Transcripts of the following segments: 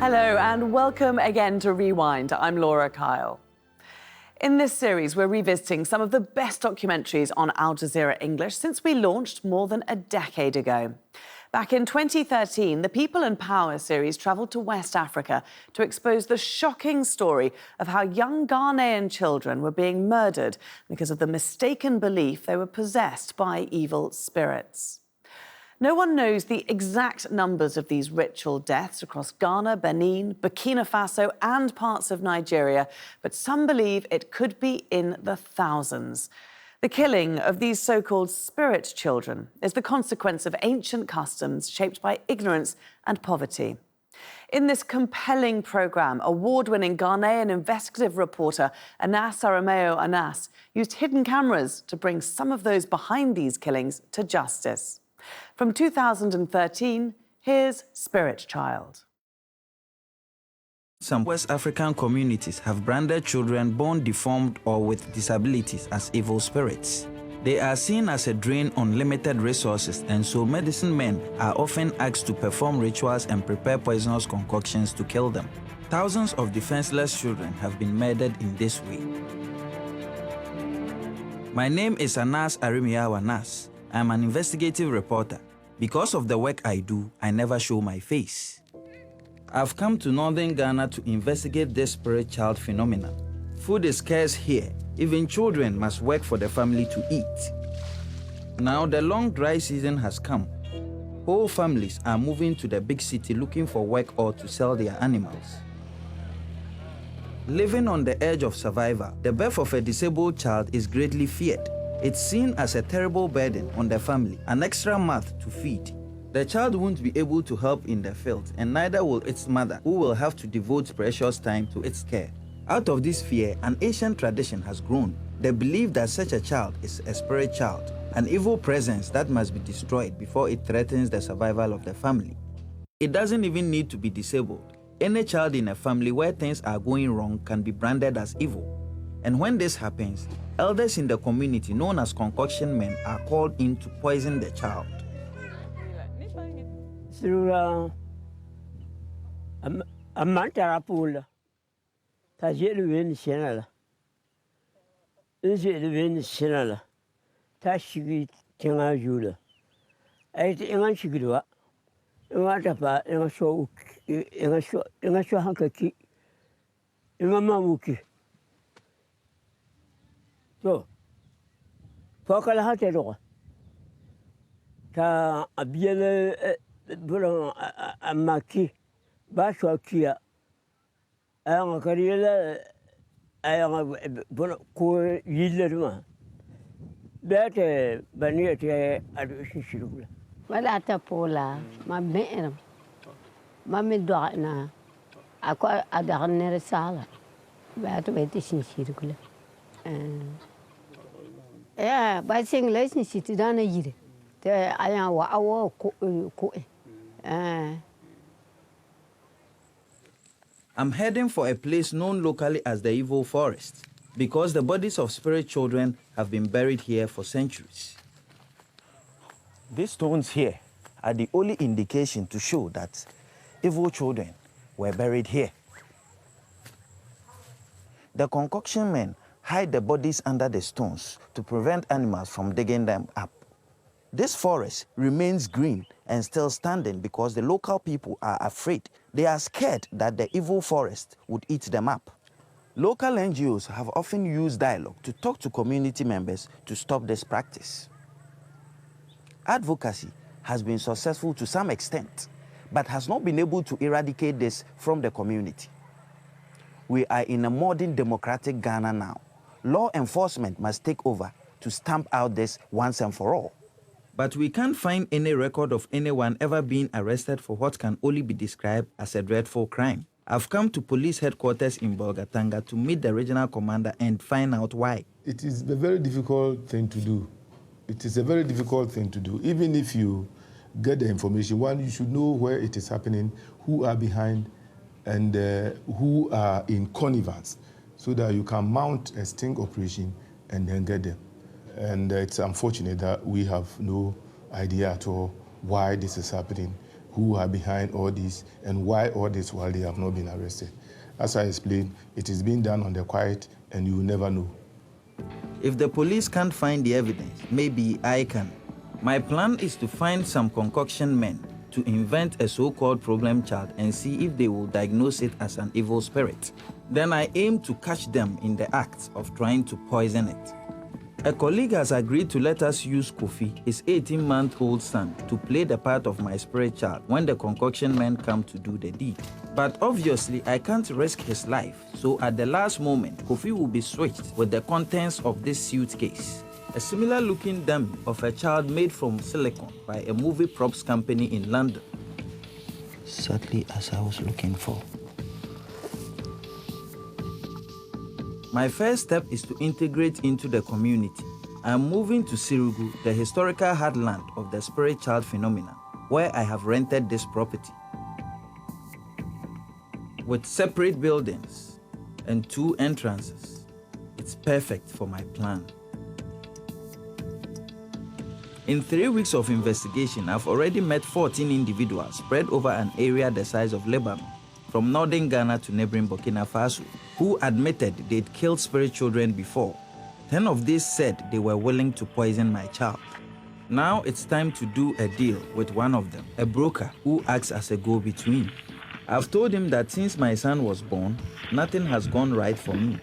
Hello and welcome again to Rewind. I'm Laura Kyle. In this series, we're revisiting some of the best documentaries on Al Jazeera English since we launched more than a decade ago. Back in 2013, the People and Power series travelled to West Africa to expose the shocking story of how young Ghanaian children were being murdered because of the mistaken belief they were possessed by evil spirits. No one knows the exact numbers of these ritual deaths across Ghana, Benin, Burkina Faso and parts of Nigeria, but some believe it could be in the thousands. The killing of these so-called spirit children is the consequence of ancient customs shaped by ignorance and poverty. In this compelling programme, award-winning Ghanaian investigative reporter Anas Arameo Anas used hidden cameras to bring some of those behind these killings to justice. From 2013, here's Spirit Child. Some West African communities have branded children born deformed or with disabilities as evil spirits. They are seen as a drain on limited resources, and so medicine men are often asked to perform rituals and prepare poisonous concoctions to kill them. Thousands of defenseless children have been murdered in this way. My name is Anas Arameo Anas. I'm an investigative reporter. Because of the work I do, I never show my face. I've come to northern Ghana to investigate this spirit child phenomenon. Food is scarce here. Even children must work for the family to eat. Now the long dry season has come. Whole families are moving to the big city looking for work or to sell their animals. Living on the edge of survival, the birth of a disabled child is greatly feared. It's seen as a terrible burden on the family, an extra mouth to feed. The child won't be able to help in the field, and neither will its mother, who will have to devote precious time to its care. Out of this fear, an ancient tradition has grown. The belief that such a child is a spirit child, an evil presence that must be destroyed before it threatens the survival of the family. It doesn't even need to be disabled. Any child in a family where things are going wrong can be branded as evil. And when this happens, elders in the community, known as concoction men, are called in to poison the child. So, Pokala Hatero, Ta Abiele Buron Amaki, Bashwa Kia, I am a career, I am a Buron Yillerma. That Baniate Admission. Malata Pola, my man, Mammy Donna, I call Adarner Sala, that waiting circular. Yeah, by saying relationship to done a year. I am our I'm heading for a place known locally as the Evil Forest, because the bodies of spirit children have been buried here for centuries. These stones here are the only indication to show that evil children were buried here. The concoction men hide the bodies under the stones to prevent animals from digging them up. This forest remains green and still standing because the local people are afraid. They are scared that the evil forest would eat them up. Local NGOs have often used dialogue to talk to community members to stop this practice. Advocacy has been successful to some extent, but has not been able to eradicate this from the community. We are in a modern democratic Ghana now. Law enforcement must take over to stamp out this once and for all. But we can't find any record of anyone ever being arrested for what can only be described as a dreadful crime. I've come to police headquarters in Bolgatanga to meet the regional commander and find out why. It is a very difficult thing to do. It is a very difficult thing to do. Even if you get the information, one, you should know where it is happening, who are behind, and who are in connivance, so that you can mount a sting operation and then get them. And it's unfortunate that we have no idea at all why this is happening who are behind all this and why all this while they have not been arrested. As I explained, it is being done on the quiet and you will never know. If the police can't find the evidence, maybe I can. My plan is to find some concoction men to invent a so-called problem child and see if they will diagnose it as an evil spirit. Then I aim to catch them in the act of trying to poison it. A colleague has agreed to let us use Kofi, his 18-month-old son, to play the part of my spirit child when the concoction men come to do the deed. But obviously, I can't risk his life, so at the last moment, Kofi will be switched with the contents of this suitcase. A similar-looking dummy of a child made from silicone by a movie props company in London. Exactly as I was looking for. My first step is to integrate into the community. I am moving to Sirugu, the historical heartland of the spirit child phenomenon, where I have rented this property. With separate buildings and 2 entrances, it's perfect for my plan. In 3 weeks of investigation, I've already met 14 individuals spread over an area the size of Lebanon, from northern Ghana to neighboring Burkina Faso, who admitted they'd killed spirit children before. 10 of these said they were willing to poison my child. Now it's time to do a deal with one of them, a broker who acts as a go-between. I've told him that since my son was born, nothing has gone right for me.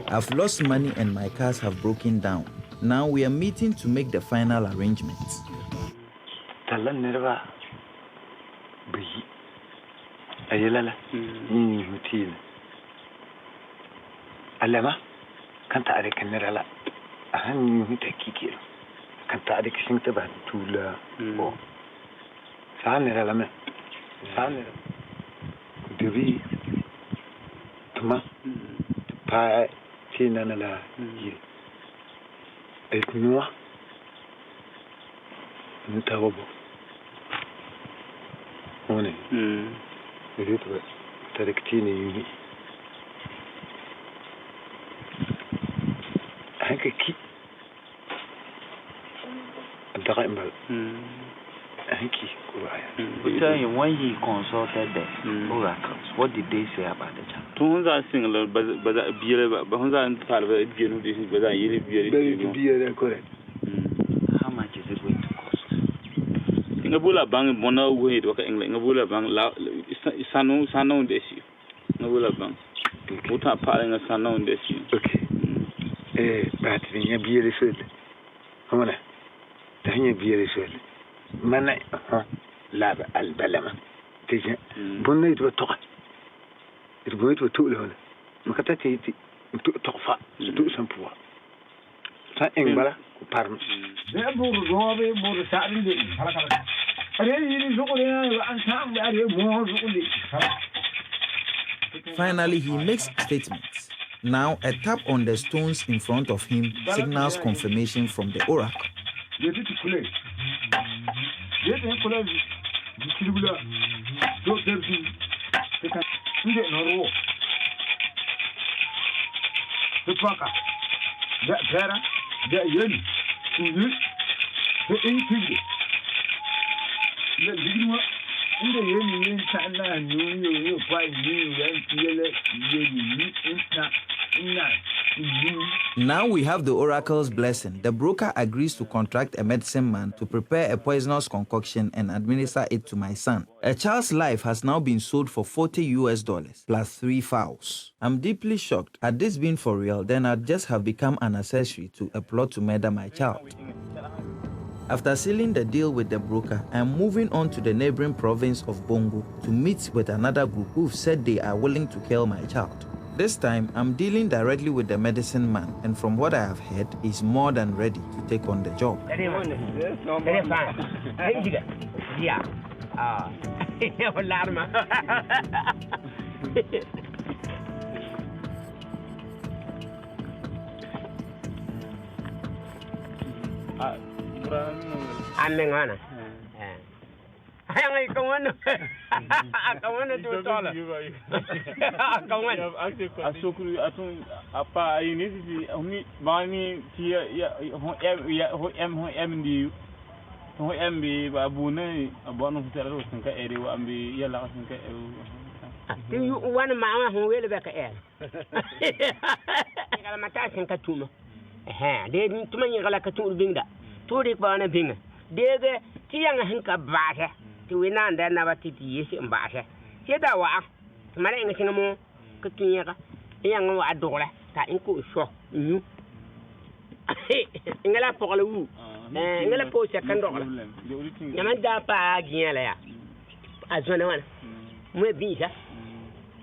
I've lost money and my cars have broken down. Now we are meeting to make the final arrangements. Ayelala, hutil. Alama, kanta ada kamera ahan hita kikir. Kanta ada kisingta batula. Oh, sanera lama, sanera. Devi, tuma, pa, tina nala ye. Etnua, ntawobo. One. Itu terkini ini. Hanya ki. Antara embal. Hanya ki kuraya. Because when he consulted the oracles, what did they say about the child? Tunza single, but beer, but Honza and Salva, it gives you better. Beer, correct. How much is it going to cost? In a bulla bang, Bono way, working like a bulla bang, Sano this year. No bulla bang. Put up piling a Sano this year. Okay. But in a beer is good. Hona, the Hanya beer is good. Mana, lava al-Balama. Bonnet were taught. It went to 2 level. Macatati to Tofa, to some poor. Sangala, Parm. Finally, he makes statements. Now, a tap on the stones in front of him signals confirmation from the oracle. Now we have the oracle's blessing. The broker agrees to contract a medicine man to prepare a poisonous concoction and administer it to my son. A child's life has now been sold for $40 plus 3 fowls. I'm deeply shocked. Had this been for real, then I'd just have become an accessory to a plot to murder my child. After sealing the deal with the broker, I'm moving on to the neighboring province of Bongo to meet with another group who've said they are willing to kill my child. This time, I'm dealing directly with the medicine man, and from what I have heard, he's more than ready to take on the job. no MB babune abono fitero sinka eri wa ambi yala sinka you one man who will back air. I'm attaching Katuma. They didn't to me like a tool binga. Tory for a binga. There's a young hinka batter to win and then never years in batter. Here that was my English no more. Katina, young adora, that inco shock you. Ingala Polu, Ingala Post a candle. Yamada Pagiala. As one. Where visa?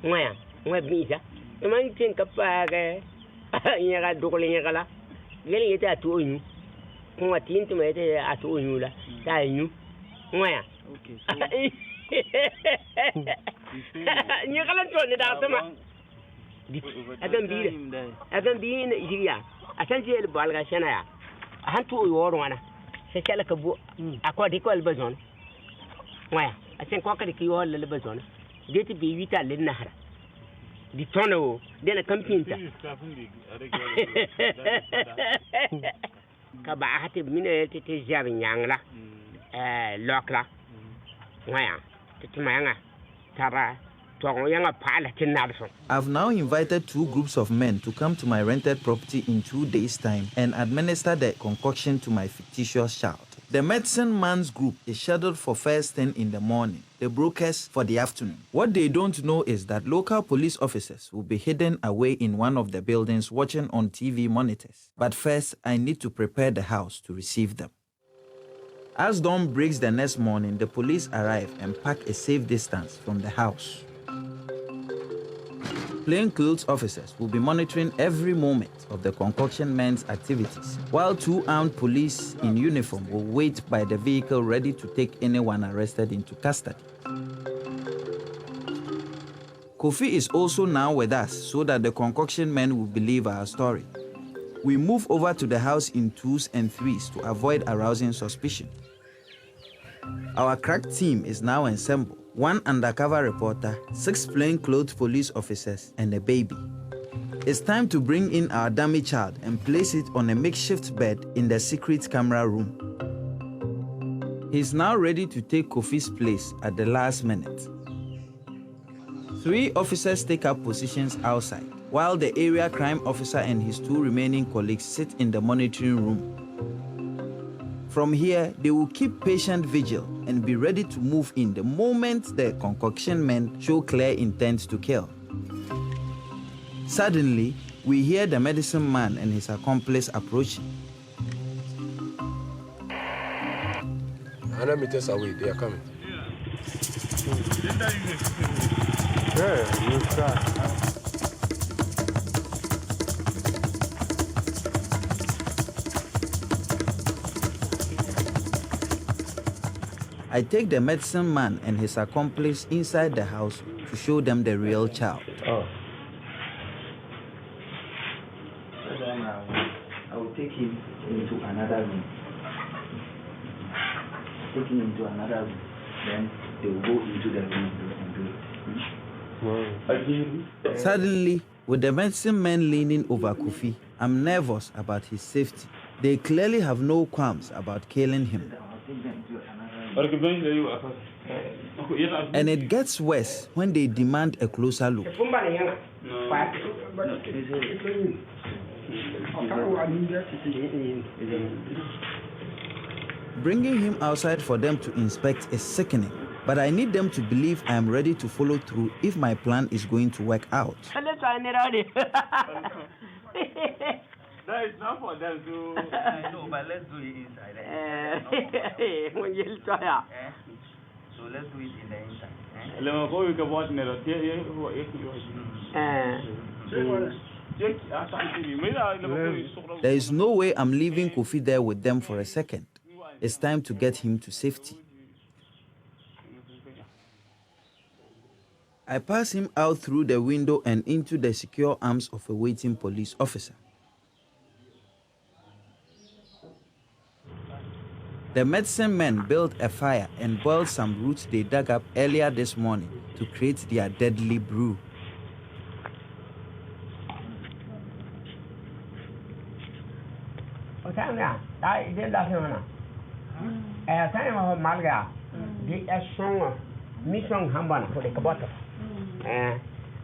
Where visa? You might think of Yaga Docolingala. Getting it at you. What intimated at you. That you. Where? Okay. You're going to turn it out. I don't be in Nigeria. I sent you a Balgashana. I had to order one. Say, like a book. I called equal bazon. Where? I think Cocker you all the bazon. Get to be Vita Linahara. The Tono, then a computer. Kabahati minute it is Javin Yangla, Lokla, Where? Titumanga, Tara, Toyanga pilot in Nelson. I've now invited 2 groups of men to come to my rented property in 2 days' time and administer the concoction to my fictitious child. The medicine man's group is scheduled for first thing in the morning, the brokers for the afternoon. What they don't know is that local police officers will be hidden away in one of the buildings watching on TV monitors. But first, I need to prepare the house to receive them. As dawn breaks the next morning, the police arrive and park a safe distance from the house. Plainclothes officers will be monitoring every moment of the concoction men's activities, while 2 armed police in uniform will wait by the vehicle ready to take anyone arrested into custody. Kofi is also now with us so that the concoction men will believe our story. We move over to the house in 2s and 3s to avoid arousing suspicion. Our crack team is now assembled. 1 undercover reporter, 6 plainclothes police officers, and a baby. It's time to bring in our dummy child and place it on a makeshift bed in the secret camera room. He's now ready to take Kofi's place at the last minute. 3 officers take up positions outside, while the area crime officer and his 2 remaining colleagues sit in the monitoring room. From here, they will keep patient vigil and be ready to move in the moment the concoction men show clear intent to kill. Suddenly, we hear the medicine man and his accomplice approaching. 100 meters away, they are coming. Yeah, you try. I take the medicine man and his accomplice inside the house to show them the real child. Oh. I will take him into another room. Take him into another room. Then they will go into the room and do it. Suddenly, with the medicine man leaning over Kofi, I'm nervous about his safety. They clearly have no qualms about killing him. And it gets worse when they demand a closer look. Bringing him outside for them to inspect is sickening, but I need them to believe I am ready to follow through if my plan is going to work out. That is not for them to. No, but let's do it inside. When you try. So let's do it in the inside. There is no way I'm leaving Kofi there with them for a second. It's time to get him to safety. I pass him out through the window and into the secure arms of a waiting police officer. The medicine men built a fire and boiled some roots they dug up earlier this morning to create their deadly brew. Time of Malga, the song, mission Hamban for the Kabota.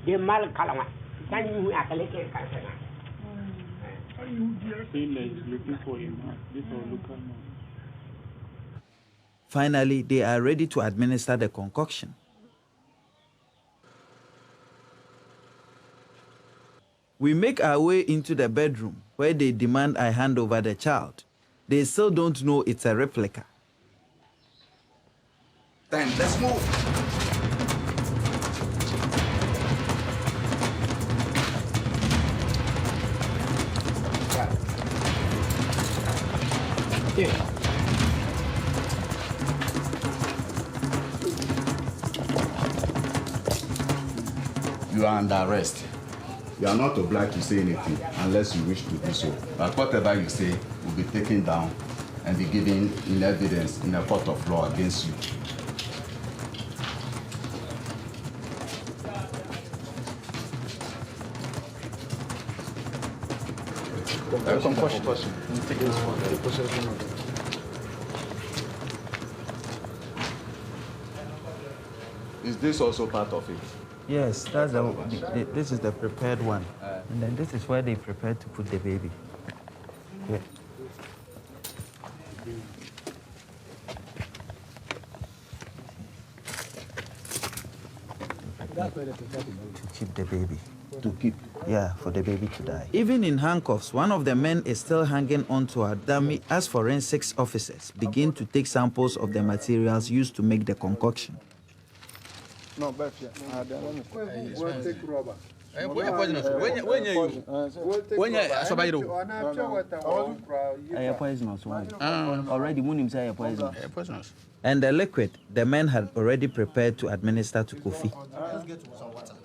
The Mal Kalama. Can you actually get cancer? Looking for him. This is local man. Finally, they are ready to administer the concoction. We make our way into the bedroom where they demand I hand over the child. They still don't know it's a replica. Then let's move. You are under arrest. You are not obliged to say anything unless you wish to do so. But whatever you say will be taken down and be given in evidence in a court of law against you. Is this also part of it? Yes, that's this is the prepared one. And then this is where they prepared to put the baby. Yeah. To keep the baby. To keep? Yeah, for the baby to die. Even in handcuffs, one of the men is still hanging onto a dummy as forensics officers begin to take samples of the materials used to make the concoction. No, but we'll take rubber. And the liquid the men had already prepared to administer to Kofi. Let's get some water.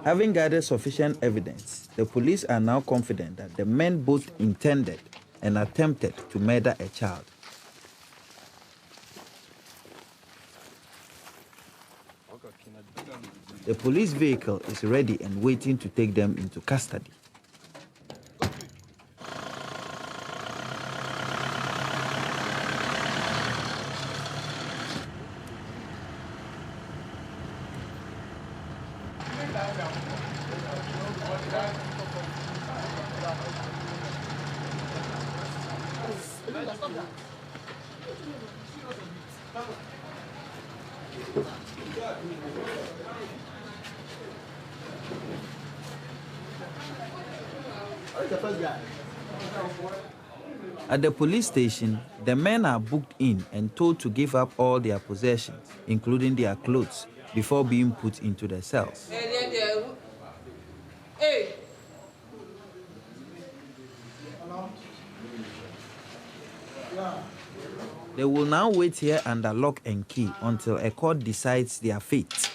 Having gathered sufficient evidence, the police are now confident that the men both intended and attempted to murder a child. The police vehicle is ready and waiting to take them into custody. At the police station, the men are booked in and told to give up all their possessions, including their clothes, before being put into the cells. They will now wait here under lock and key until a court decides their fate.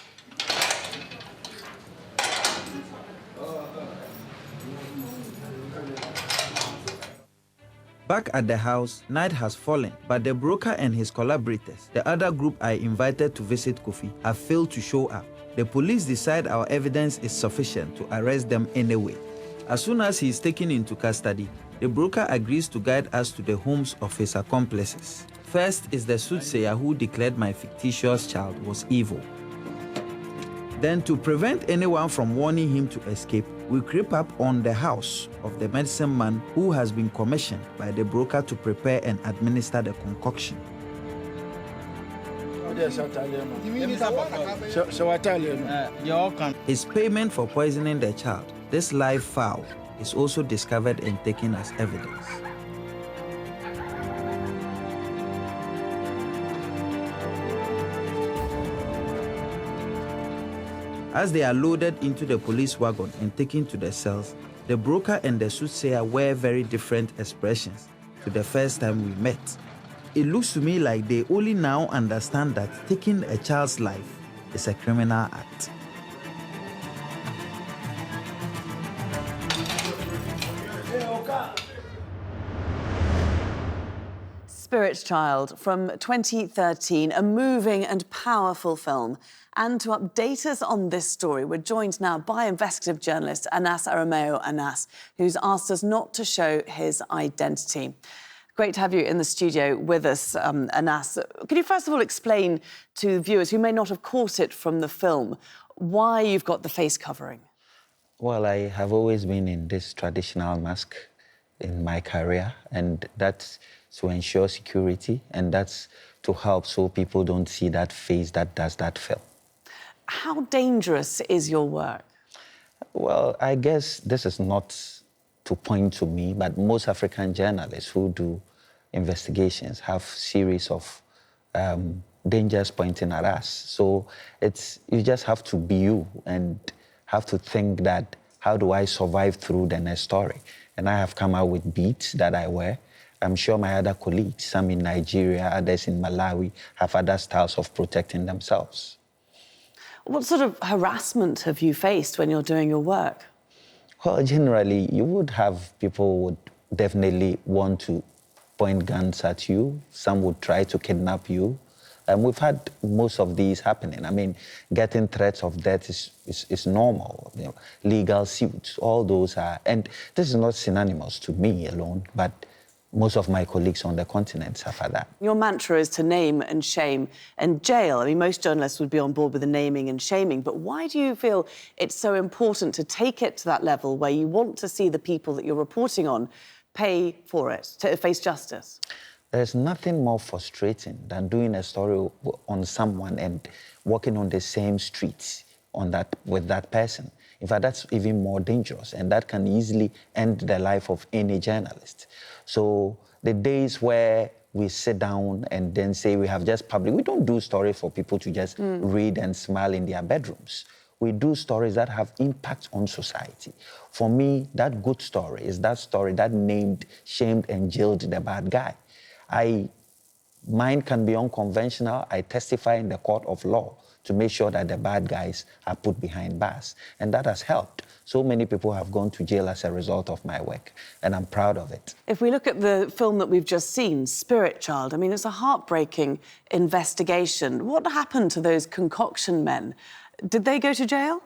Back at the house, night has fallen, but the broker and his collaborators, the other group I invited to visit Kofi, have failed to show up. The police decide our evidence is sufficient to arrest them anyway. As soon as he is taken into custody, the broker agrees to guide us to the homes of his accomplices. First is the soothsayer who declared my fictitious child was evil. Then, to prevent anyone from warning him to escape, we creep up on the house of the medicine man who has been commissioned by the broker to prepare and administer the concoction. His payment for poisoning the child, this live fowl, is also discovered and taken as evidence. As they are loaded into the police wagon and taken to the cells, the broker and the soothsayer wear very different expressions to the first time we met. It looks to me like they only now understand that taking a child's life is a criminal act. Spirit Child from 2013, a moving and powerful film. And to update us on this story, we're joined now by investigative journalist Anas Arameo Anas, who's asked us not to show his identity. Great to have you in the studio with us, Anas. Could you first of all explain to viewers who may not have caught it from the film why you've got the face covering? Well, I have always been in this traditional mask in my career, and that's to ensure security, and that's to help so people don't see that face that does that film. How dangerous is your work? Well, I guess this is not to point to me, but most African journalists who do investigations have series of dangers pointing at us. So you just have to be you and have to think that, how do I survive through the next story? And I have come out with beats that I wear. I'm sure my other colleagues, some in Nigeria, others in Malawi, have other styles of protecting themselves. What sort of harassment have you faced when you're doing your work? Well, generally, you would have people who would definitely want to point guns at you. Some would try to kidnap you. We've had most of these happening. I mean, getting threats of death is normal. You know, legal suits, all those are... And this is not synonymous to me alone, but most of my colleagues on the continent suffer that. Your mantra is to name and shame and jail. I mean, most journalists would be on board with the naming and shaming, but why do you feel it's so important to take it to that level where you want to see the people that you're reporting on pay for it, to face justice? There's nothing more frustrating than doing a story on someone and walking on the same streets with that person. In fact, that's even more dangerous, and that can easily end the life of any journalist. So the days where we sit down and then say we have just published, we don't do stories for people to just read and smile in their bedrooms. We do stories that have impact on society. For me, that good story is that story that named, shamed, and jailed the bad guy. Mine can be unconventional. I testify in the court of law to make sure that the bad guys are put behind bars. And that has helped. So many people have gone to jail as a result of my work, and I'm proud of it. If we look at the film that we've just seen, Spirit Child, I mean, it's a heartbreaking investigation. What happened to those concoction men? Did they go to jail?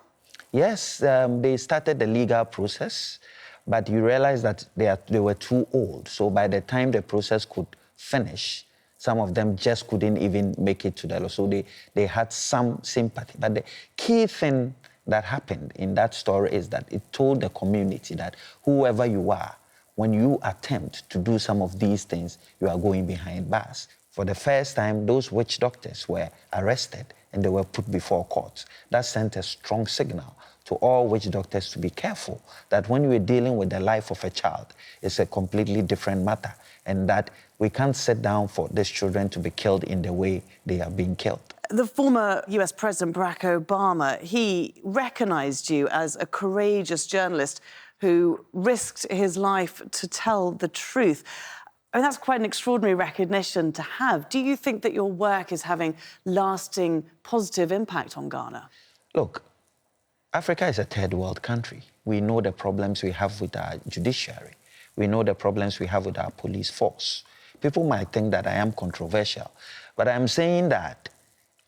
Yes, they started the legal process, but you realize that they were too old. So by the time the process could finish, some of them just couldn't even make it to the law. So they had some sympathy. But the key thing that happened in that story is that it told the community that whoever you are, when you attempt to do some of these things, you are going behind bars. For the first time, those witch doctors were arrested and they were put before court. That sent a strong signal to all witch doctors to be careful, that when you are dealing with the life of a child, it's a completely different matter, and that we can't sit down for these children to be killed in the way they are being killed. The former US President Barack Obama, he recognised you as a courageous journalist who risked his life to tell the truth. I mean, that's quite an extraordinary recognition to have. Do you think that your work is having lasting positive impact on Ghana? Look, Africa is a third world country. We know the problems we have with our judiciary. We know the problems we have with our police force. People might think that I am controversial, but I'm saying that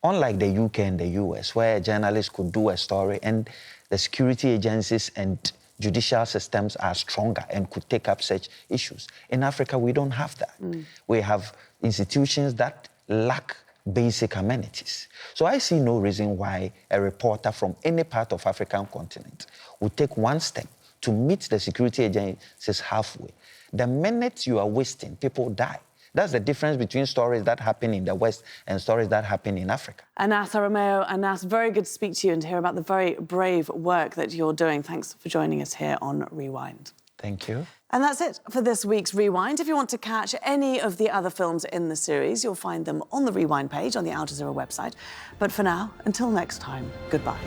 unlike the UK and the US, where a journalist could do a story and the security agencies and judicial systems are stronger and could take up such issues, in Africa, we don't have that. We have institutions that lack basic amenities. So I see no reason why a reporter from any part of African continent would take one step to meet the security agencies halfway. The minute you are wasting, people die. That's the difference between stories that happen in the West and stories that happen in Africa. Anas Arameo, Anas, very good to speak to you and to hear about the very brave work that you're doing. Thanks for joining us here on Rewind. Thank you. And that's it for this week's Rewind. If you want to catch any of the other films in the series, you'll find them on the Rewind page on the Al Jazeera website. But for now, until next time, goodbye.